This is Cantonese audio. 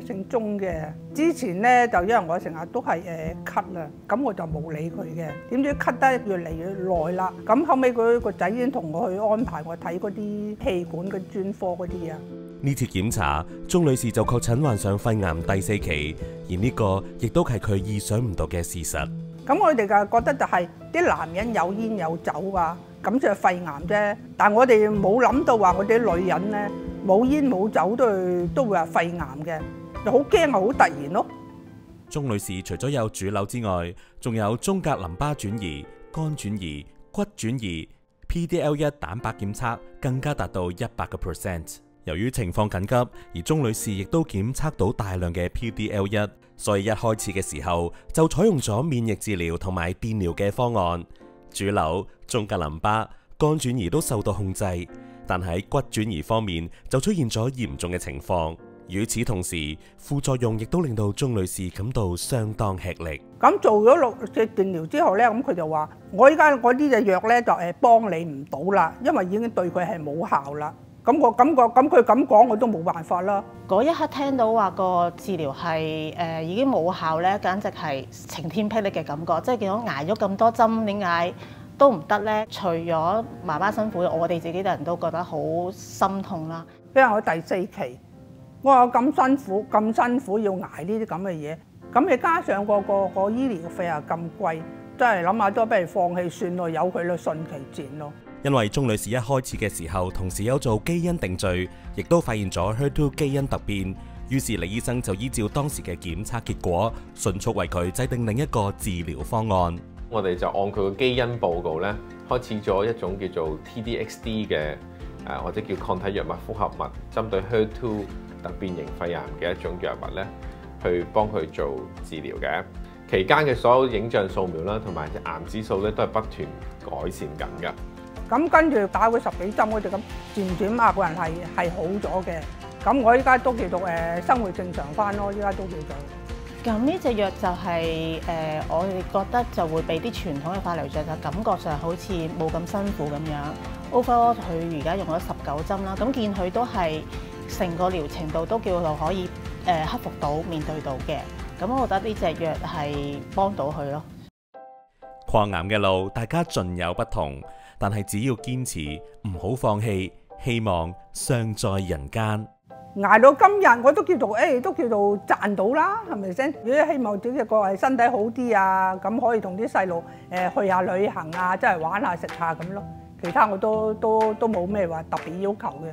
姓鐘嘅。之前咧就因為我成日都係咳啦，咁我就冇理佢嘅。點知咳得越嚟越耐啦，咁後尾佢個仔已經同我去安排我睇嗰啲氣管嘅專科嗰啲啊。呢次檢查，鐘女士就確診患上肺癌第4期，而呢個亦都係佢意想唔到嘅事實。咁我哋就覺得就係啲男人有煙有酒啊，咁就係肺癌啫。但係我哋冇諗到話我哋啲女人咧冇煙冇酒都會話肺癌嘅，就好驚啊，好突然咯。鐘女士除咗有腫瘤之外，仲有中隔淋巴轉移、肝轉移、骨轉移 ，PDL1 蛋白檢測更加達到100%。由於情況緊急，而鐘女士亦都檢測到大量嘅 PDL1，所以一開始嘅時候就採用咗免疫治療同埋電療嘅方案。腫瘤、中隔淋巴、肝轉移都受到控制，但喺骨轉移方面就出現咗嚴重嘅情況。與此同時，副作用亦都令到鐘女士感到相當吃力。咁做咗6隻電療之後咧，咁佢就話：我依家我呢隻藥咧就幫你唔到啦，因為已經對佢係冇效啦。咁我感覺咁佢咁講，我都冇辦法啦。嗰一刻聽到話個治療係已經冇效咧，簡直係晴天霹靂嘅感覺，即係見到捱咗咁多針，點解都唔得咧？除咗媽媽辛苦，我哋自己嘅人都覺得好心痛啦。因為我第4期，我話咁辛苦要捱呢啲咁嘅嘢，咁你加上個醫療費又咁貴，真係諗下都不如放棄算咯，由佢咯，順其自然咯。因為鐘女士一開始嘅時候，同時有做基因定序，亦都發現咗 HER2 基因突變，於是李醫生就依照當時嘅檢測結果，迅速為佢制定另一個治療方案。我哋就按佢個基因報告咧，開始咗一種叫做 TDXD 嘅或者叫抗體藥物複合物，針對 HER2 突變型肺癌嘅一種藥物咧，去幫佢做治療嘅。期間嘅所有影像掃描啦，同埋癌指數咧，都係不斷改善緊㗎。咁跟住打佢10幾針，我哋咁漸漸個人係好咗嘅。咁我依家都叫做生活正常翻咯，依家都叫做。咁呢隻藥就係我哋覺得就會比啲傳統嘅化療藥就感覺上好似冇咁辛苦咁樣。Overall 佢而家用咗19針啦，咁見佢都係成個療程度都叫做可以克服到、面對到嘅。咁我覺得呢隻藥係幫到佢咯。抗癌嘅路大家盡有不同，但係只要堅持，唔好放棄，希望尚在人間。捱到今日我都叫做都叫做賺到啦，係咪先？如果希望自己個係身體好啲啊，咁可以同啲細路去下旅行啊，即係玩下食下咁咯。其他我都冇咩話特別要求嘅。